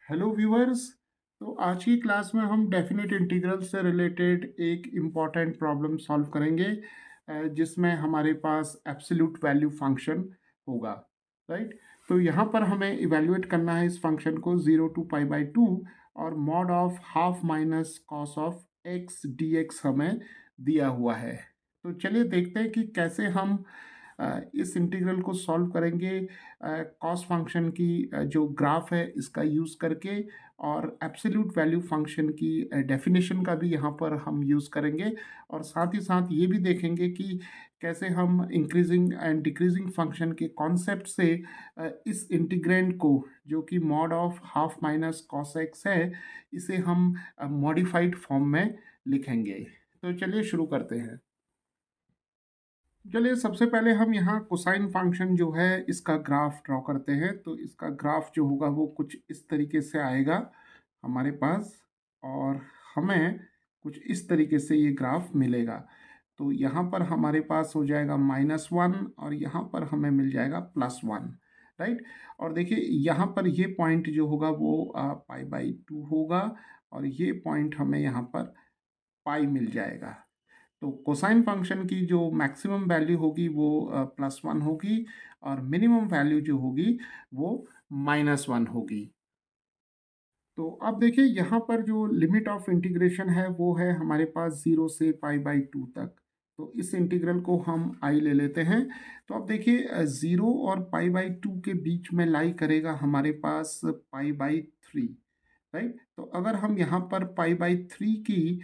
Hello viewers. तो आज की क्लास में हम डेफिनेट इंटीग्रल से रिलेटेड एक इम्पॉर्टेंट प्रॉब्लम सॉल्व करेंगे, जिसमें हमारे पास एब्सोल्यूट वैल्यू फंक्शन होगा। राइट। तो यहाँ पर हमें इवेल्युएट करना है इस फंक्शन को 0 to π/2, और mod of half minus cos of x d x हमें दिया हुआ है। तो चलिए देखते हैं कि कैसे हम इस इंटीग्रल को सॉल्व करेंगे कॉस फंक्शन की जो ग्राफ है इसका यूज़ करके, और एब्सोल्यूट वैल्यू फंक्शन की डेफिनेशन का भी यहाँ पर हम यूज़ करेंगे। और साथ ही साथ ये भी देखेंगे कि कैसे हम इंक्रीजिंग एंड डिक्रीजिंग फंक्शन के कॉन्सेप्ट से इस इंटीग्रेंड को, जो कि mod of half minus cos x है, इसे हम मॉडिफाइड फॉर्म में लिखेंगे। तो चलिए शुरू करते हैं। चलिए सबसे पहले हम यहाँ कोसाइन फंक्शन जो है इसका ग्राफ ड्रॉ करते हैं। तो इसका ग्राफ जो होगा वो कुछ इस तरीके से आएगा हमारे पास, और हमें कुछ इस तरीके से ये ग्राफ मिलेगा। तो यहाँ पर हमारे पास हो जाएगा -1, और यहाँ पर हमें मिल जाएगा +1। राइट। और देखिए यहाँ पर ये पॉइंट जो होगा वो π/2 होगा, और ये पॉइंट हमें यहाँ पर पाई मिल जाएगा। तो कोसाइन फंक्शन की जो मैक्सिमम वैल्यू होगी वो +1 होगी, और मिनिमम वैल्यू जो होगी वो -1 होगी। तो अब देखिए यहाँ पर जो लिमिट ऑफ इंटीग्रेशन है वो है हमारे पास 0 से π/2 तक। तो इस इंटीग्रल को हम आई ले लेते हैं। तो अब देखिए 0 और π/2 के बीच में लाई करेगा हमारे पास π/3। राइट। तो अगर हम यहाँ पर π/3 की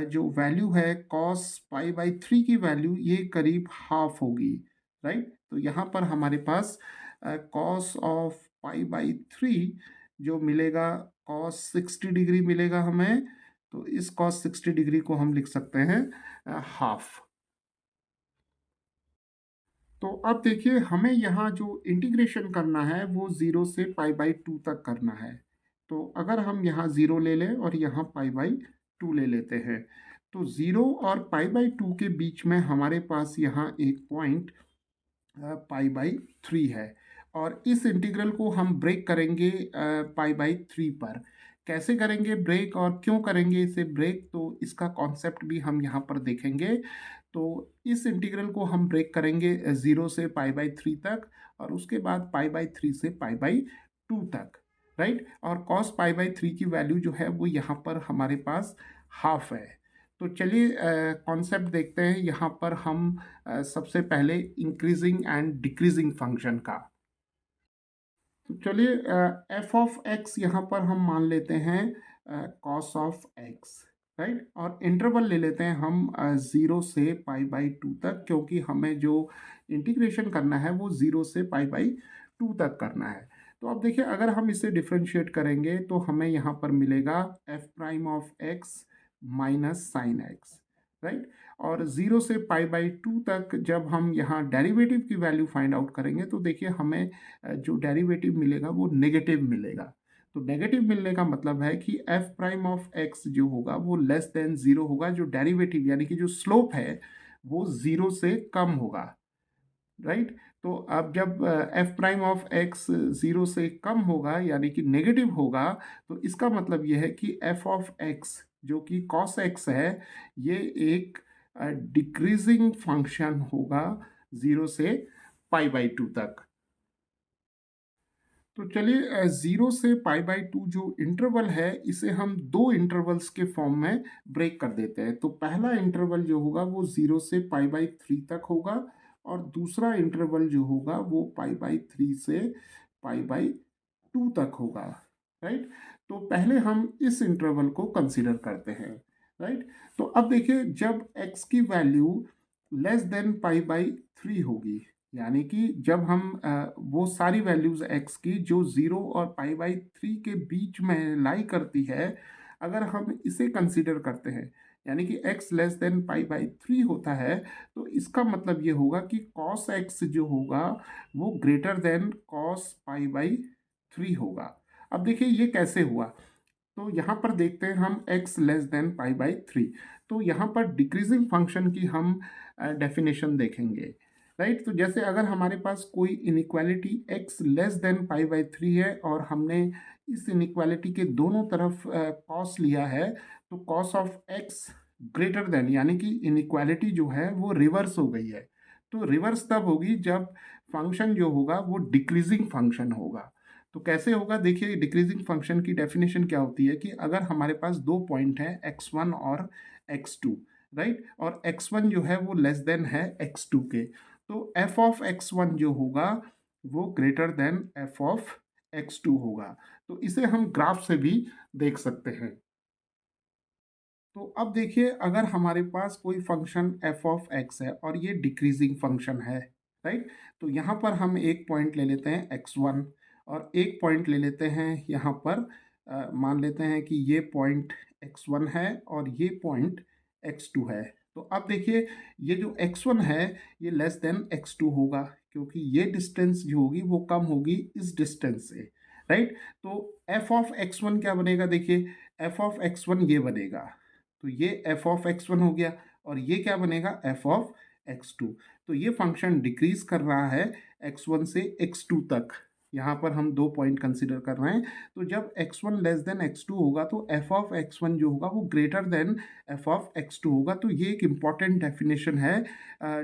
जो वैल्यू है कॉस π/3 की वैल्यू ये करीब हाफ होगी। राइट। तो यहाँ पर हमारे पास कॉस ऑफ π/3 जो मिलेगा, कॉस 60 डिग्री मिलेगा हमें। तो इस कॉस 60 डिग्री को हम लिख सकते हैं हाफ। तो अब देखिए हमें यहाँ जो इंटीग्रेशन करना है वो 0 से π/2 तक करना है। तो अगर हम यहाँ 0 ले लें और यहाँ π/2 ले लेते हैं, तो 0 और π/2 के बीच में हमारे पास यहाँ एक पॉइंट π/3 है। और इस इंटीग्रल को हम ब्रेक करेंगे π/3 पर। कैसे करेंगे ब्रेक और क्यों करेंगे इसे ब्रेक, तो इसका कॉन्सेप्ट भी हम यहाँ पर देखेंगे। तो इस इंटीग्रल को हम ब्रेक करेंगे 0 से π/3 तक, और उसके बाद π/3 से π/2 तक। राइट। और cos π/3 की वैल्यू जो है वो यहाँ पर हमारे पास हाफ है। तो चलिए कॉन्सेप्ट देखते हैं यहाँ पर हम सबसे पहले इंक्रीजिंग एंड डिक्रीजिंग फंक्शन का। तो चलिए एफ ऑफ एक्स यहाँ पर हम मान लेते हैं कॉस ऑफ एक्स। राइट। और इंटरवल ले लेते हैं हम 0 से π/2 तक, क्योंकि हमें जो इंटीग्रेशन करना है वो 0 से π/2 तक करना है। तो अब देखिए अगर हम इसे डिफ्रेंशिएट करेंगे तो हमें यहाँ पर मिलेगा F prime of x minus sine x. Right. और 0 से π/2 तक जब हम यहाँ डेरिवेटिव की वैल्यू फाइंड आउट करेंगे तो देखिए हमें जो डेरिवेटिव मिलेगा वो नेगेटिव मिलेगा। तो नेगेटिव मिलने का मतलब है कि एफ प्राइम ऑफ एक्स जो होगा वो लेस देन 0 होगा, जो डेरिवेटिव यानी कि जो स्लोप है वो 0 से कम होगा। राइट। तो अब जब एफ प्राइम ऑफ एक्स 0 से कम होगा यानी कि नेगेटिव होगा, तो इसका मतलब ये है कि एफ ऑफ एक्स जो कि कॉस एक्स है ये एक डिक्रीजिंग फंक्शन होगा 0 से π/2 तक। तो चलिए 0 से π/2 जो इंटरवल है इसे हम दो इंटरवल्स के फॉर्म में ब्रेक कर देते हैं। तो पहला इंटरवल जो होगा वो 0 से π/3 तक होगा, और दूसरा इंटरवल जो होगा वो π/3 से π/2 तक होगा। राइट। तो पहले हम इस इंटरवल को कंसीडर करते हैं। राइट। तो अब देखिए जब x की वैल्यू लेस देन π/3 होगी, यानी कि जब हम वो सारी वैल्यूज x की जो 0 और π/3 के बीच में लाई करती है, अगर हम इसे कंसीडर करते हैं यानी कि x लेस देन π/3 होता है, तो इसका मतलब ये होगा कि cos x जो होगा वो ग्रेटर देन cos π/3 होगा। अब देखिए ये कैसे हुआ। तो यहाँ पर देखते हैं हम x लेस देन π/3। तो यहाँ पर डिक्रीजिंग फंक्शन की हम डेफिनेशन देखेंगे। राइट। तो जैसे अगर हमारे पास कोई इनइक्वालिटी x लेस देन π/3 है और हमने इस इनइक्वालिटी के दोनों तरफ कॉस लिया है, तो cos of x greater than, यानी कि इनइक्वालिटी जो है वो रिवर्स हो गई है। तो रिवर्स तब होगी जब फंक्शन जो होगा वो डिक्रीजिंग फंक्शन होगा। तो कैसे होगा, देखिए डिक्रीजिंग फंक्शन की डेफिनेशन क्या होती है कि अगर हमारे पास दो पॉइंट है x1 और x2, राइट, और x1 जो है वो लेस देन है x2 के, तो f ऑफ x1 जो होगा वो greater than f of x2 होगा। तो इसे हम ग्राफ से भी देख सकते हैं। तो अब देखिए, अगर हमारे पास कोई फंक्शन f ऑफ x है और ये डिक्रीजिंग फंक्शन है, राइट, तो यहाँ पर हम एक पॉइंट ले लेते हैं x1 और एक पॉइंट ले लेते हैं यहाँ पर, मान लेते हैं कि ये पॉइंट x1 है और ये पॉइंट x2 है। तो अब देखिए, ये जो x1 है ये लेस देन x2 होगा, क्योंकि ये डिस्टेंस जो होगी वो कम होगी इस डिस्टेंस से, राइट। तो f ऑफ x1 क्या बनेगा, देखिए f ऑफ x1 ये बनेगा, तो ये f ऑफ x1 हो गया, और ये क्या बनेगा, f ऑफ x2। तो ये फंक्शन डिक्रीज कर रहा है x1 से x2 तक। यहाँ पर हम दो पॉइंट कंसीडर कर रहे हैं। तो जब x1 लेस देन x2 होगा तो f ऑफ x1 जो होगा वो greater than f of x2 होगा। तो ये एक इम्पॉर्टेंट डेफिनेशन है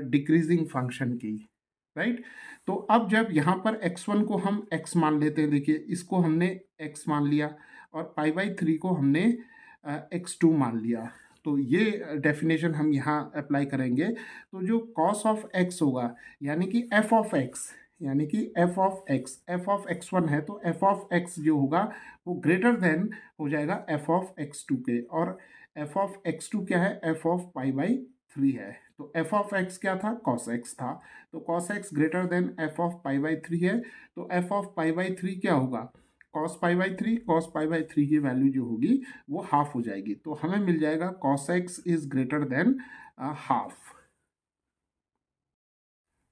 डिक्रीजिंग फंक्शन की, राइट। तो अब जब यहाँ पर x1 को हम x मान लेते हैं, देखिए इसको हमने x मान लिया और पाई बाई 3 को हमने x2 मान लिया, तो ये डेफिनेशन हम यहाँ अप्लाई करेंगे। तो जो cos ऑफ x होगा, यानी कि f ऑफ x, यानी कि f ऑफ x1 है, तो f ऑफ x जो होगा वो ग्रेटर देन हो जाएगा f ऑफ x2 के, और f ऑफ x2 क्या है, f ऑफ पाई बाई 3 है। तो f ऑफ x क्या था, cos x था, तो cos x greater than f of pi by 3 है। तो f ऑफ पाई बाई 3 क्या होगा, cos pi by 3, cos pi by 3 की वैल्यू जो होगी वो हाफ हो जाएगी, तो हमें मिल जाएगा cos x is greater than half.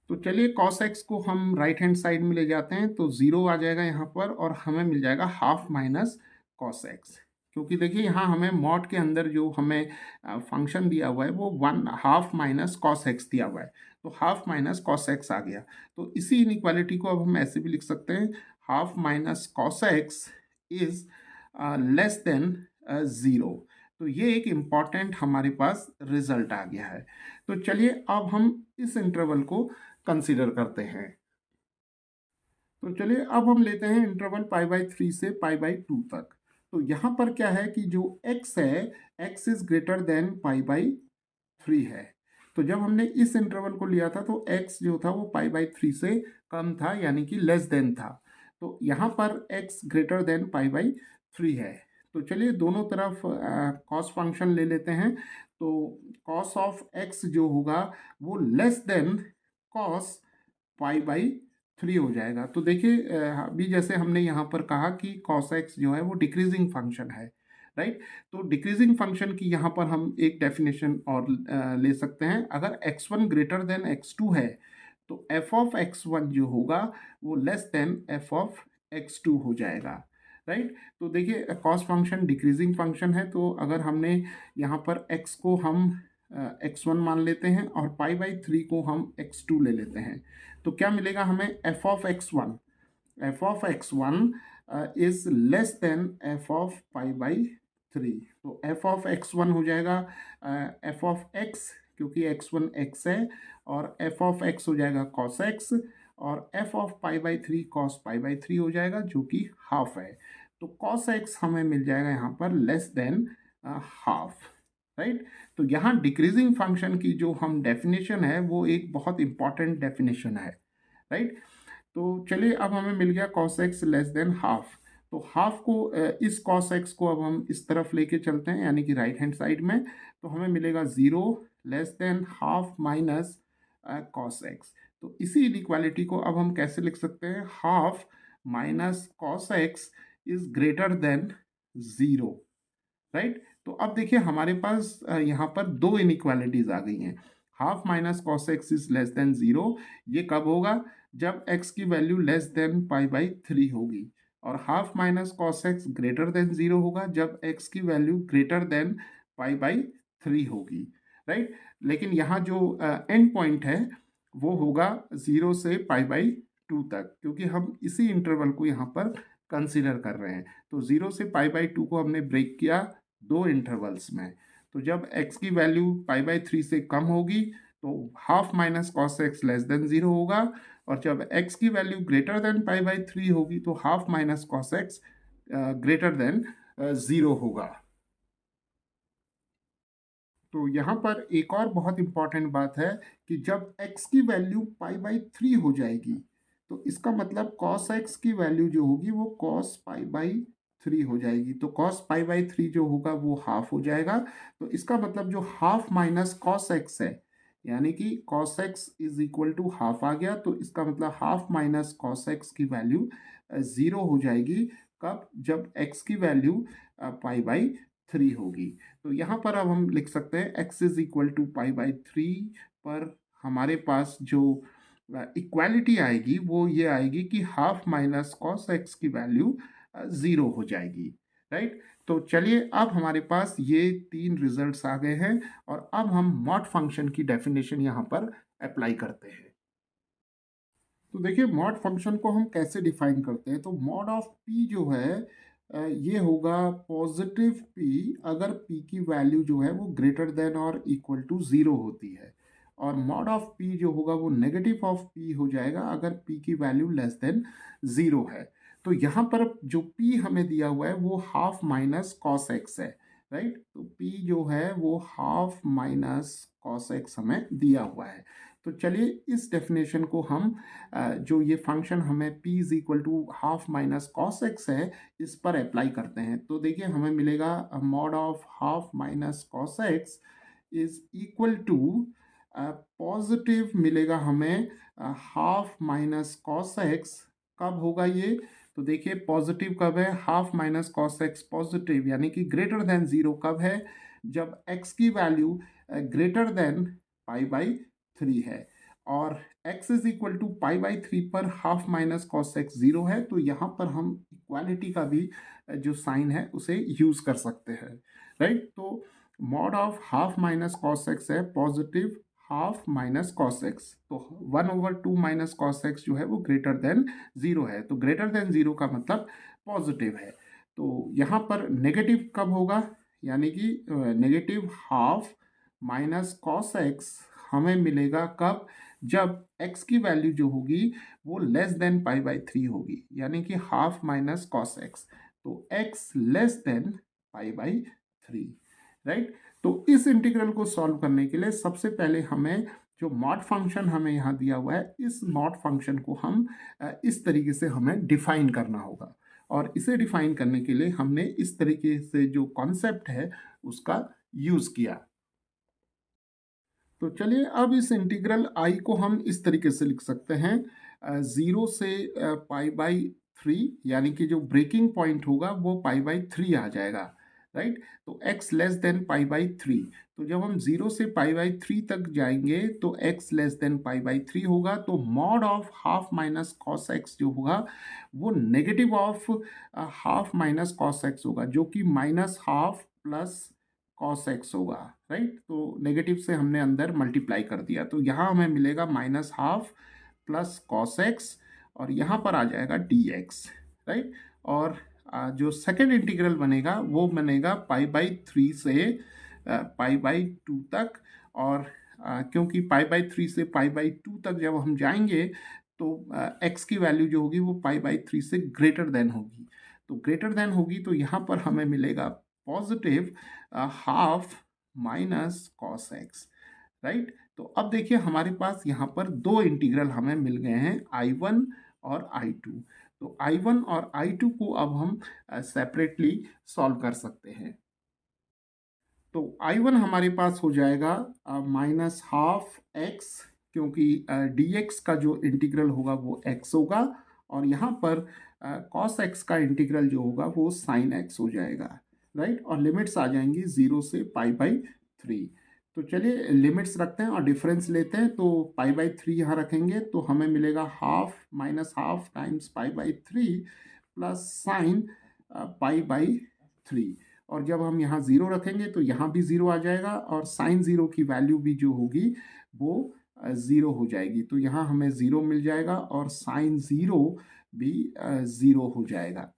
तो चलिए cos x को हम राइट हैंड साइड में ले जाते हैं, तो जीरो आ जाएगा यहाँ पर और हमें मिल जाएगा हाफ माइनस cos x। क्योंकि देखिए यहाँ हमें मॉड के अंदर जो हमें फंक्शन दिया हुआ है वो one half minus cos x दिया हुआ है, तो हाफ माइनस cos x आ गया। तो इसी इनइक्वालिटी को अब हम ऐसे भी लिख सकते हैं, half minus cos x is less than zero. तो ये एक इम्पॉर्टेंट हमारे पास रिजल्ट आ गया है। तो चलिए अब हम इस इंटरवल को कंसीडर करते हैं। तो चलिए अब हम लेते हैं इंटरवल पाई बाई 3 से पाई बाई 2 तक। तो यहाँ पर क्या है कि जो x है, x is greater than pi by 3 है। तो जब हमने इस इंटरवल को लिया था तो x जो था वो पाई बाई 3 से कम था, यानी कि लेस देन था। तो यहाँ पर x greater than pi by 3 है। तो चलिए दोनों तरफ कॉस फंक्शन ले लेते हैं। तो कॉस ऑफ x जो होगा वो less than cos pi by 3 हो जाएगा। तो देखिए अभी जैसे हमने यहाँ पर कहा कि कॉस एक्स जो है वो डिक्रीजिंग फंक्शन है, राइट। तो डिक्रीजिंग फंक्शन की यहाँ पर हम एक डेफिनेशन और ले सकते हैं। अगर x1 ग्रेटर देन x2 है तो f ऑफ x1 जो होगा वो less than f of x2 हो जाएगा, राइट। तो देखिए कॉस फंक्शन डिक्रीजिंग फंक्शन है, तो अगर हमने यहाँ पर x को हम x1 मान लेते हैं और पाई बाई 3 को हम x2 ले लेते हैं, तो क्या मिलेगा हमें, f of x1 is less than f of pi by 3। तो f ऑफ x1 हो जाएगा f ऑफ x, क्योंकि x1 x है, और f ऑफ x हो जाएगा cos x, और f of pi by 3 cos pi by 3 हो जाएगा, जो कि हाफ है। तो cos x हमें मिल जाएगा यहाँ पर लेस देन हाफ, राइट। तो यहाँ डिक्रीजिंग फंक्शन की जो हम डेफिनेशन है वो एक बहुत इंपॉर्टेंट डेफिनेशन है, राइट। तो चलिए अब हमें मिल गया cos x less than half. तो हाफ को इस cos x को अब हम इस तरफ लेके चलते हैं, यानी कि राइट हैंड साइड में, तो हमें मिलेगा zero less than half minus cos x। तो इसी इनइक्वालिटी को अब हम कैसे लिख सकते हैं, half minus cos x is greater than zero, right. तो अब देखिए हमारे पास यहाँ पर दो इनइक्वालिटीज आ गई हैं। Half minus cos x is less than zero, ये कब होगा, जब x की value less than pi by 3 होगी, और half minus cos x greater than zero होगा जब x की value greater than pi by 3 होगी, राइट। लेकिन यहाँ जो एंड पॉइंट है वो होगा 0 से पाई बाई 2 तक, क्योंकि हम इसी इंटरवल को यहाँ पर कंसीडर कर रहे हैं। तो 0 से पाई बाई 2 को हमने ब्रेक किया दो इंटरवल्स में। तो जब x की वैल्यू पाई बाई 3 से कम होगी तो half minus cos x less than 0 होगा, और जब x की value greater than pi by 3 होगी तो half minus cos x greater than 0 होगा। तो यहाँ पर एक और बहुत इंपॉर्टेंट बात है कि जब x की वैल्यू पाई बाई 3 हो जाएगी तो इसका मतलब cos x की वैल्यू जो होगी वो cos पाई बाई 3 हो जाएगी। तो cos पाई बाई 3 जो होगा वो हाफ हो जाएगा। तो इसका मतलब जो हाफ माइनस cos x है, यानी कि cos x is equal to half आ गया, तो इसका मतलब हाफ माइनस cos x की वैल्यू 0 हो जाएगी। कब? जब x की वैल्यू पाई बाई 3 होगी। तो यहाँ पर अब हम लिख सकते हैं x is equal to pi by 3 पर हमारे पास जो इक्वालिटी आएगी वो ये आएगी कि हाफ माइनस कॉस एक्स की वैल्यू 0 हो जाएगी। राइट। तो चलिए अब हमारे पास ये तीन रिजल्ट्स आ गए हैं और अब हम मॉड फंक्शन की डेफिनेशन यहाँ पर अप्लाई करते हैं। तो देखिए मॉड फंक्शन को हम कैसे डिफाइन करते हैं। तो मॉड ऑफ पी जो है ये होगा पॉजिटिव पी अगर पी की वैल्यू जो है वो ग्रेटर देन और इक्वल टू 0 होती है, और मॉड ऑफ पी जो होगा वो नेगेटिव ऑफ पी हो जाएगा अगर पी की वैल्यू लेस देन 0 है। तो यहाँ पर जो पी हमें दिया हुआ है वो हाफ माइनस कॉस एक्स है। राइट। तो पी जो है वो हाफ माइनस कॉस एक्स हमें दिया हुआ है। तो चलिए इस डेफिनेशन को हम जो ये फंक्शन हमें p is equal to half minus cos x है इस पर अप्लाई करते हैं। तो देखिए हमें मिलेगा mod of half minus cos x is equal to positive मिलेगा हमें हाफ माइनस कॉस एक्स। कब होगा ये? तो देखिए पॉजिटिव कब है? Half minus cos x positive यानी कि ग्रेटर देन 0 कब है? जब x की value greater than pi by 3 है, और x is equal to pi by 3 पर हाफ माइनस कॉस एक्स 0 है। तो यहाँ पर हम इक्वालिटी का भी जो साइन है उसे यूज कर सकते हैं। राइट। तो mod of half minus cos x है positive half minus cos x. तो 1/2 माइनस कॉस एक्स जो है वो ग्रेटर देन 0 है। तो ग्रेटर देन 0 का मतलब पॉजिटिव है। तो यहाँ पर नेगेटिव कब होगा? यानी कि negative half minus cos x हमें मिलेगा कब? जब x की वैल्यू जो होगी वो लेस देन पाई बाई 3 होगी, यानी कि हाफ माइनस कॉस एक्स। तो x less than pi by 3। Right. तो इस इंटीग्रल को सॉल्व करने के लिए सबसे पहले हमें जो मॉड फंक्शन हमें यहाँ दिया हुआ है इस मॉड फंक्शन को हम इस तरीके से हमें डिफाइन करना होगा, और इसे डिफाइन करने के लिए हमने इस तरीके से जो कॉन्सेप्ट है उसका यूज किया। तो चलिए अब इस इंटीग्रल आई को हम इस तरीके से लिख सकते हैं 0 से पाई बाई 3, यानी कि जो ब्रेकिंग पॉइंट होगा वो पाई बाई 3 आ जाएगा। राइट। तो x less than pi by 3। तो जब हम 0 से पाई बाई 3 तक जाएंगे तो x less than pi by 3 होगा। तो mod of half minus cos x जो होगा वो negative of half minus cos x होगा, जो कि minus half plus cos x होगा। राइट। तो नेगेटिव से हमने अंदर मल्टीप्लाई कर दिया, तो यहाँ हमें मिलेगा minus half plus cos x, और यहाँ पर आ जाएगा डी एक्स। राइट। और जो सेकेंड इंटीग्रल बनेगा वो बनेगा पाई बाई 3 से पाई बाई 2 तक, और क्योंकि पाई बाई 3 से पाई बाई 2 तक जब हम जाएंगे तो एक्स की वैल्यू जो होगी वो पाई बाई 3 से ग्रेटर देन होगी। तो ग्रेटर देन होगी तो यहाँ पर हमें मिलेगा positive half minus cos x. Right. तो अब देखिए हमारे पास यहाँ पर दो इंटीग्रल हमें मिल गए हैं I1 और I2। तो I1 और I2 को अब हम सेपरेटली सॉल्व कर सकते हैं। तो I1 हमारे पास हो जाएगा माइनस हाफ एक्स, क्योंकि डी एक्स का जो इंटीग्रल होगा वो x होगा, और यहाँ पर कॉस एक्स का इंटीग्रल जो होगा वो साइन एक्स हो जाएगा। राइट। और लिमिट्स आ जाएंगी 0 से पाई बाई 3। तो चलिए लिमिट्स रखते हैं और डिफरेंस लेते हैं। तो पाई बाई 3 यहाँ रखेंगे तो हमें मिलेगा half minus half times pi by 3 plus sine pi by 3। और जब हम यहाँ 0 रखेंगे तो यहाँ भी 0 आ जाएगा, और साइन 0 की वैल्यू भी जो होगी वो 0 हो जाएगी। तो यहाँ हमें 0 मिल जाएगा और साइन 0 भी 0 हो जाएगा।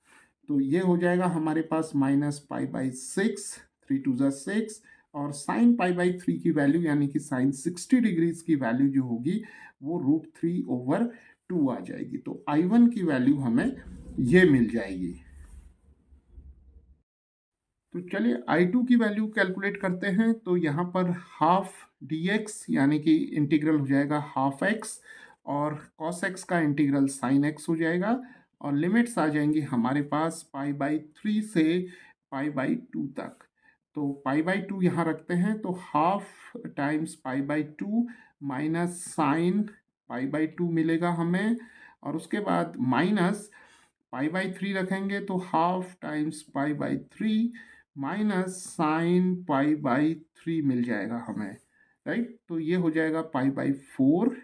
तो ये हो जाएगा हमारे पास -π/6, 3 टू ज़ा 6, और साइन π/3 की वैल्यू यानी कि साइन 60 डिग्रीज की वैल्यू जो होगी वो √3/2 आ जाएगी। तो I1 की वैल्यू हमें ये मिल जाएगी। तो चलिए I2 की वैल्यू कैलकुलेट करते हैं। तो यहाँ पर हाफ dx यानी कि इंटीग्रल हो जाएगा हाफ x, और cos x का इंटीग्रल sin x हो जाएगा, और लिमिट्स आ जाएंगी हमारे पास π/3 से π/2 तक। तो π/2 यहाँ रखते हैं, तो हाफ टाइम्स π/2 माइनस साइन π/2 मिलेगा हमें, और उसके बाद माइनस π/3 रखेंगे तो हाफ टाइम्स π/3 माइनस साइन π/3 मिल जाएगा हमें, राइट। तो ये हो जाएगा π/4,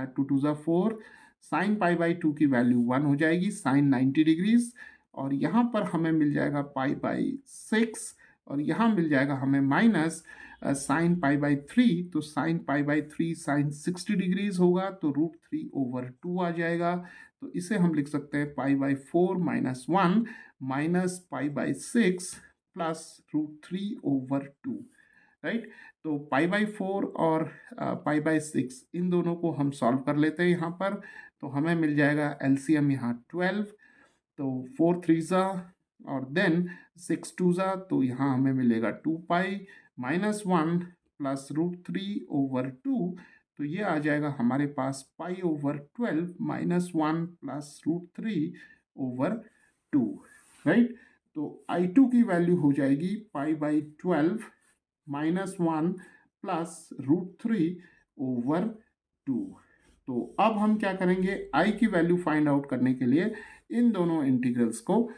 2 टू ज़ा 4, साइन π/2 की वैल्यू 1 हो जाएगी, साइन 90 डिग्रीज, और यहाँ पर हमें मिल जाएगा π/6, और यहाँ मिल जाएगा हमें माइनस साइन π/3, तो साइन π/3 साइन 60 डिग्रीज होगा, तो √3/2 आ जाएगा। तो इसे हम लिख सकते हैं π/4 माइनस 1 माइनस π/6 प्लस √3/2, राइट। तो π/4 और π/6 इन दोनों को हम सॉल्व कर लेते हैं यहाँ पर। तो हमें मिल जाएगा एलसीएम यहाँ 12, तो 4 3 ज़ा और देन 6 2 ज़ा, तो यहाँ हमें मिलेगा 2π माइनस 1 प्लस √3/2। तो ये आ जाएगा हमारे पास π/12 माइनस 1 प्लस √3/2, राइट। तो I2 की वैल्यू हो जाएगी π/12 माइनस 1 प्लस √3/2। तो अब हम क्या करेंगे, I की वैल्यू फाइंड आउट करने के लिए इन दोनों इंटीग्रल्स को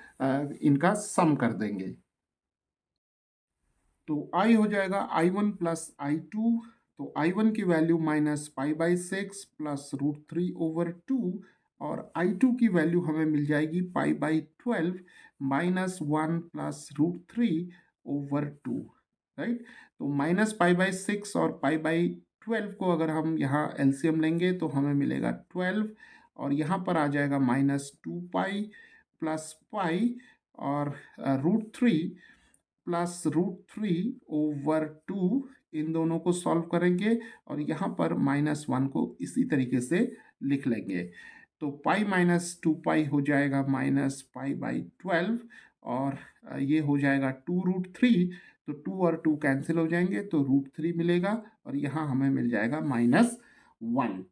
इनका सम कर देंगे। तो I हो जाएगा I1 प्लस I2, तो I1 की वैल्यू -π/6 प्लस √3/2, और I2 की वैल्यू हमें मिल जाएगी π/12 माइनस 1 प्लस √3/2, राइट। तो -π/6 और π/12 को अगर हम यहाँ एलसीएम लेंगे तो हमें मिलेगा 12, और यहाँ पर आ जाएगा -2π प्लस पाई, और √3 प्लस √3/2, इन दोनों को सॉल्व करेंगे, और यहाँ पर -1 को इसी तरीके से लिख लेंगे। तो π-2π हो जाएगा -π/12, और ये हो जाएगा 2√3, तो 2 और 2 कैंसिल हो जाएंगे, तो √3 मिलेगा, और यहाँ हमें मिल जाएगा -1,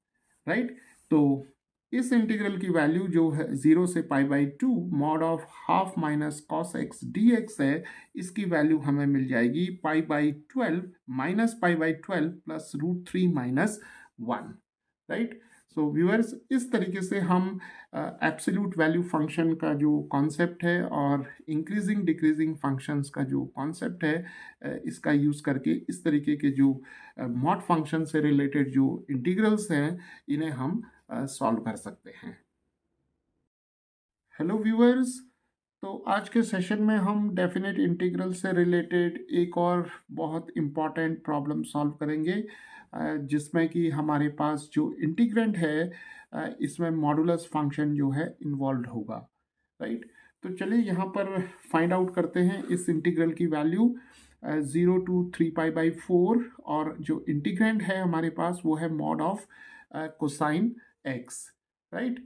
राइट। तो इस इंटीग्रल की वैल्यू जो है 0 से π/2 mod of half minus cos x d x है, इसकी वैल्यू हमें मिल जाएगी π/12 minus π/12 plus √3 minus 1, right. So viewers, इस तरीके से हम एब्सोल्यूट वैल्यू फंक्शन का जो कॉन्सेप्ट है और इंक्रीजिंग डिक्रीजिंग फंक्शंस का जो कॉन्सेप्ट है, इसका यूज़ करके इस तरीके के जो मॉड फंक्शन से रिलेटेड जो इंटीग्रल्स हैं, इन्हें हम सॉल्व कर सकते हैं। हेलो व्यूअर्स, तो आज के सेशन में हम डेफिनेट इंटीग्रल से रिलेटेड एक और बहुत इम्पॉर्टेंट प्रॉब्लम सॉल्व करेंगे, जिसमें कि हमारे पास जो इंटीग्रेंड है, इसमें मॉडुलस फंक्शन जो है इन्वॉल्व होगा, राइट। तो चलिए यहाँ पर फाइंड आउट करते हैं इस इंटीग्रल की वैल्यू 0 to 3π/4, और जो इंटीग्रेंड है हमारे पास वो है mod of cosine x, right.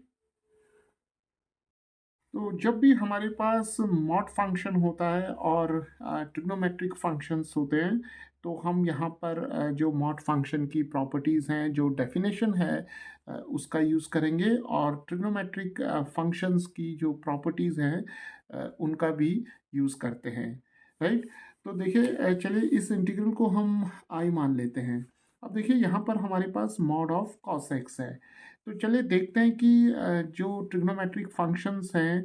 तो जब भी हमारे पास मॉड फंक्शन होता है और ट्रिग्नोमेट्रिक फंक्शंस होते हैं, तो हम यहाँ पर जो मॉड फंक्शन की प्रॉपर्टीज़ हैं, जो डेफिनेशन है, उसका यूज़ करेंगे, और ट्रिग्नोमेट्रिक फंक्शंस की जो प्रॉपर्टीज़ हैं, उनका भी यूज़ करते हैं, राइट। तो देखिए, चलिए इस इंटीग्रल को हम आई मान लेते हैं। अब देखिए यहाँ पर हमारे पास मॉड ऑफ कॉस एक्स है। तो चलिए देखते हैं कि जो ट्रिग्नोमेट्रिक फंक्शंस हैं,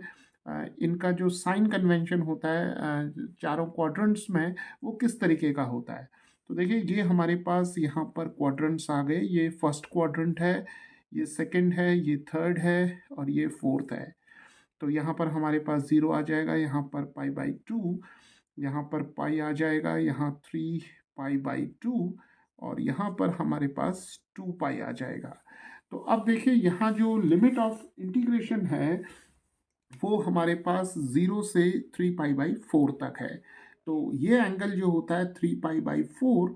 इनका जो साइन कन्वेंशन होता है चारों क्वाड्रेंट्स में, वो किस तरीके का होता है। तो देखिए, ये हमारे पास यहाँ पर क्वाड्रेंट्स आ गए। ये फर्स्ट क्वाड्रेंट है, ये सेकंड है, ये थर्ड है, और ये फोर्थ है। तो यहाँ पर हमारे पास 0 आ जाएगा, यहाँ पर π/2, यहाँ पर पाई आ जाएगा, यहाँ 3π/2, और यहाँ पर हमारे पास 2π आ जाएगा। तो अब देखिए, यहाँ जो लिमिट ऑफ इंटीग्रेशन है, वो हमारे पास 0 से 3 पाई बाई 4 तक है। तो ये एंगल जो होता है 3 पाई बाई 4,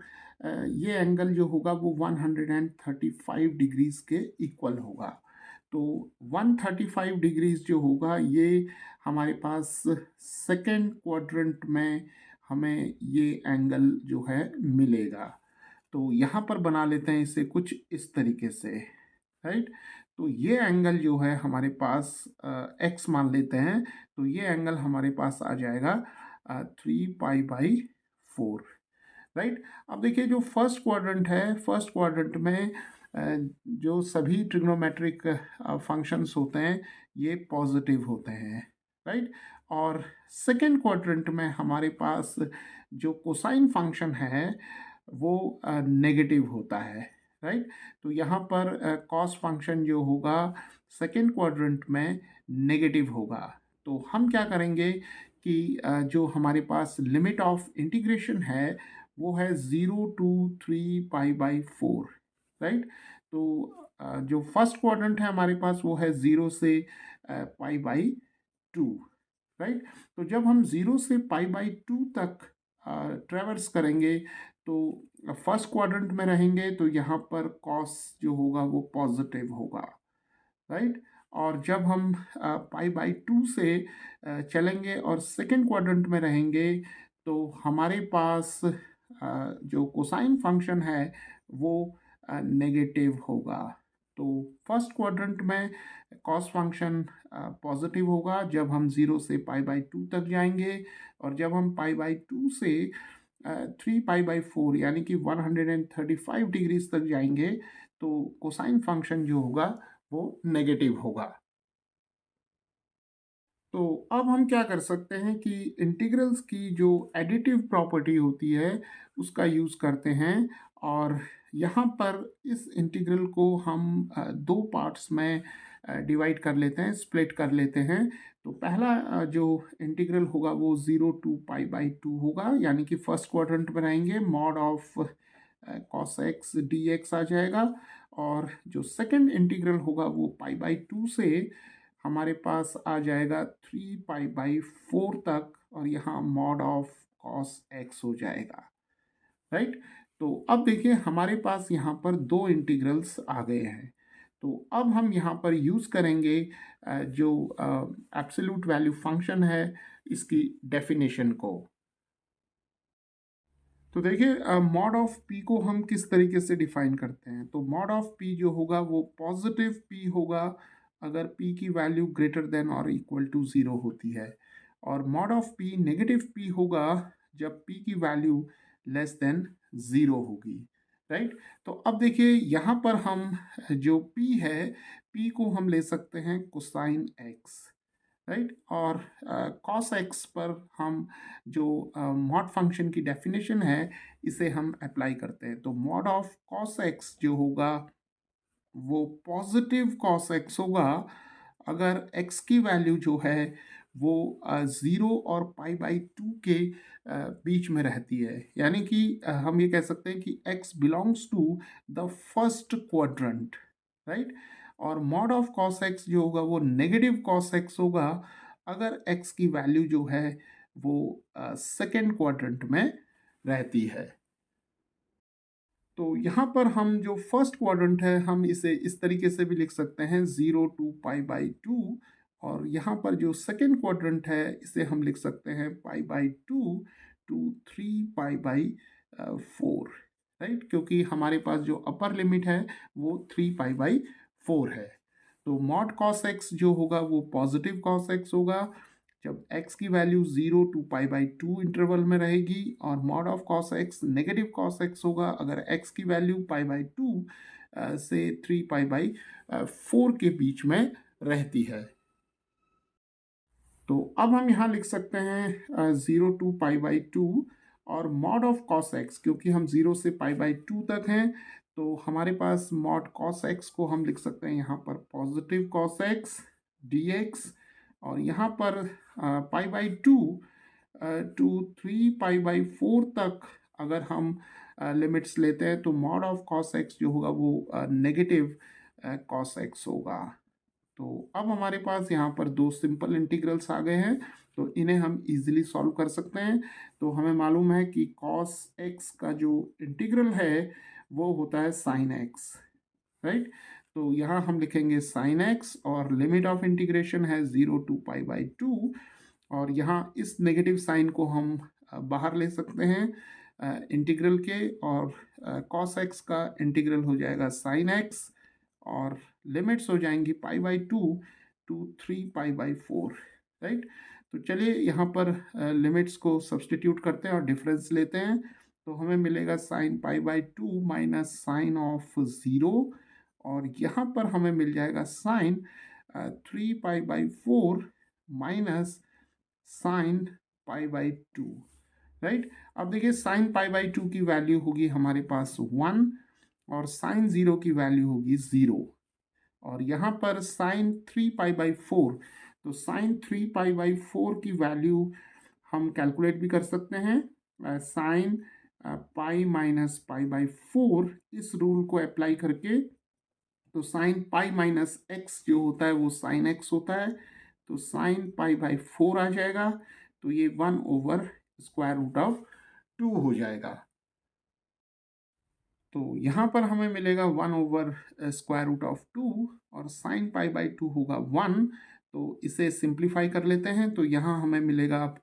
ये एंगल जो होगा वो 135 डिग्रीज के इक्वल होगा। तो 135 डिग्रीज जो होगा ये हमारे पास सेकेंड क्वाड्रेंट में हमें ये एंगल जो है मिलेगा। तो यहाँ पर बना लेते हैं इसे कुछ इस तरीके से, राइट। तो ये एंगल जो है हमारे पास एक्स मान लेते हैं, तो ये एंगल हमारे पास आ जाएगा 3 पाई बाई 4, राइट। अब देखिए जो फर्स्ट क्वाड्रेंट है, फर्स्ट क्वाड्रेंट में जो सभी ट्रिग्नोमेट्रिक फंक्शंस होते हैं ये पॉजिटिव होते हैं, राइट। और सेकेंड क्वाड्रेंट में हमारे पास जो कोसाइन फंक्शन है वो नेगेटिव होता है, राइट। तो यहाँ पर कॉस फंक्शन जो होगा सेकेंड क्वाड्रेंट में नेगेटिव होगा। तो हम क्या करेंगे कि जो हमारे पास लिमिट ऑफ इंटीग्रेशन है वो है 0 to 3 पाई बाई 4, राइट। तो जो फर्स्ट क्वाड्रेंट है हमारे पास वो है 0 से पाई बाई 2, राइट। तो जब हम 0 से पाई बाई 2 तक ट्रेवर्स करेंगे तो फर्स्ट क्वाड्रेंट में रहेंगे तो यहाँ पर कॉस जो होगा वो पॉजिटिव होगा, राइट। और जब हम पाई बाई 2 से चलेंगे और सेकेंड क्वाड्रेंट में रहेंगे तो हमारे पास जो कोसाइन फंक्शन है वो नेगेटिव होगा। तो फर्स्ट क्वाड्रेंट में कॉस फंक्शन पॉजिटिव होगा जब हम 0 से पाई बाई 2 तक जाएंगे, और जब हम पाई बाई 2 से 3 पाई बाई 4 यानी कि 135 डिग्रीज तक जाएंगे तो कोसाइन फंक्शन जो होगा वो नेगेटिव होगा। तो अब हम क्या कर सकते हैं कि इंटीग्रल्स की जो एडिटिव प्रॉपर्टी होती है उसका यूज़ करते हैं, और यहाँ पर इस इंटीग्रल को हम दो पार्ट्स में डिवाइड कर लेते हैं, स्प्लिट कर लेते हैं। तो पहला जो इंटीग्रल होगा वो 0 to पाई बाई 2 होगा, यानी कि फर्स्ट क्वाड्रेंट में रहेंगे, mod of cos x d x आ जाएगा। और जो सेकंड इंटीग्रल होगा वो पाई बाई 2 से हमारे पास आ जाएगा 3 पाई बाई 4 तक, और यहाँ मॉड ऑफ कॉस एक्स हो जाएगा, राइट। तो अब देखिए हमारे पास यहाँ पर दो इंटीग्रल्स आ गए हैं। तो अब हम यहाँ पर यूज़ करेंगे जो एब्सोल्यूट वैल्यू फंक्शन है इसकी डेफिनेशन को। तो देखिए मॉड ऑफ पी को हम किस तरीके से डिफाइन करते हैं। तो मॉड ऑफ पी जो होगा वो पॉजिटिव पी होगा अगर पी की वैल्यू ग्रेटर देन और इक्वल टू 0 होती है, और mod of P negative P होगा जब पी की वैल्यू लेस देन 0 होगी, राइट। तो अब देखिए यहाँ पर हम जो पी है, पी को हम ले सकते हैं कोसाइन एक्स, राइट। और कॉस एक्स पर हम जो मॉड फंक्शन की डेफिनेशन है इसे हम अप्लाई करते हैं। तो मॉड ऑफ कॉस एक्स जो होगा वो पॉजिटिव कॉस एक्स होगा अगर एक्स की वैल्यू जो है वो 0 और पाई बाई 2 के बीच में रहती है, यानी कि हम ये कह सकते हैं कि x belongs to the first quadrant, right. और मॉड ऑफ कॉस एक्स जो होगा वो नेगेटिव कॉस एक्स होगा अगर एक्स की वैल्यू जो है वो सेकेंड क्वाड्रेंट में रहती है। तो यहाँ पर हम जो फर्स्ट क्वाड्रेंट है हम इसे इस तरीके से भी लिख सकते हैं 0 to पाई बाई 2, और यहाँ पर जो सेकेंड क्वाड्रेंट है इसे हम लिख सकते हैं पाई by 2 to 3 pi by 4, right, क्योंकि हमारे पास जो अपर लिमिट है वो 3 पाई बाई 4 है। तो मॉड कॉस एक्स जो होगा वो पॉजिटिव कॉस एक्स होगा जब x की value 0 to pi by 2 interval में रहेगी, और mod of cos x negative cos x होगा अगर x की वैल्यू पाई बाई 2 से 3 पाई बाई 4 के बीच में रहती है। तो अब हम यहाँ लिख सकते हैं 0 to पाई बाई 2, और मॉड ऑफ कॉस एक्स, क्योंकि हम 0 से पाई बाई 2 तक हैं तो हमारे पास मॉड कॉस एक्स को हम लिख सकते हैं यहाँ पर positive cos x d x, और यहाँ पर pi by 2 to 3 pi by 4 तक अगर हम लिमिट्स लेते हैं तो मॉड ऑफ कॉस एक्स जो होगा वो नेगेटिव कॉस एक्स होगा, तो अब हमारे पास यहाँ पर दो सिंपल इंटीग्रल्स आ गए हैं, तो इन्हें हम इजीली सॉल्व कर सकते हैं। तो हमें मालूम है कि cos x का जो इंटीग्रल है वो होता है sin x, राइट। तो यहाँ हम लिखेंगे sin x और लिमिट ऑफ इंटीग्रेशन है 0 to π/2, और यहाँ इस नेगेटिव साइन को हम बाहर ले सकते हैं इंटीग्रल के, और cos x का इंटीग्रल हो जाएगा sin x, और लिमिट्स हो जाएंगी π/2 to 3π/4, राइट। तो चलिए यहाँ पर लिमिट्स को सब्सटीट्यूट करते हैं और डिफरेंस लेते हैं। तो हमें मिलेगा sin π/2 माइनस साइन ऑफ 0, और यहाँ पर हमें मिल जाएगा साइन 3π/4 माइनस साइन π/2, राइट। अब देखिए साइन π/2 की वैल्यू होगी हमारे पास 1, और साइन 0 की वैल्यू होगी 0, और यहाँ पर साइन 3π/4, तो साइन 3π/4 की वैल्यू हम कैलकुलेट भी कर सकते हैं। साइन पाई माइनस π/4 इस रूल को अप्लाई करके, तो साइन पाई माइनस एक्स जो होता है वो साइन एक्स होता है, तो साइन π/4 आ जाएगा, तो ये 1/√2 हो जाएगा। तो यहाँ पर हमें मिलेगा 1/√2, और साइन π/2 होगा 1, तो इसे सिंप्लीफाई कर लेते हैं। तो यहाँ हमें मिलेगा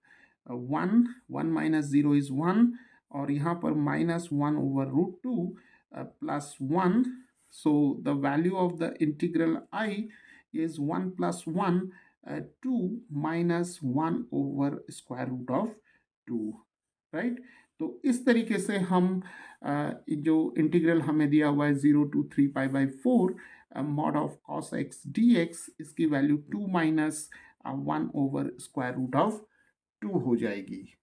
1, 1 माइनस 0 इज़ 1, और यहाँ पर minus 1/√2 plus 1, so the value of the integral I is 1 plus 1, 2 minus 1/√2, right. तो इस तरीके से हम जो इंटीग्रल हमें दिया हुआ है 0 to 3π/4 mod of cos x dx, इसकी वैल्यू 2 माइनस 1/√2 हो जाएगी।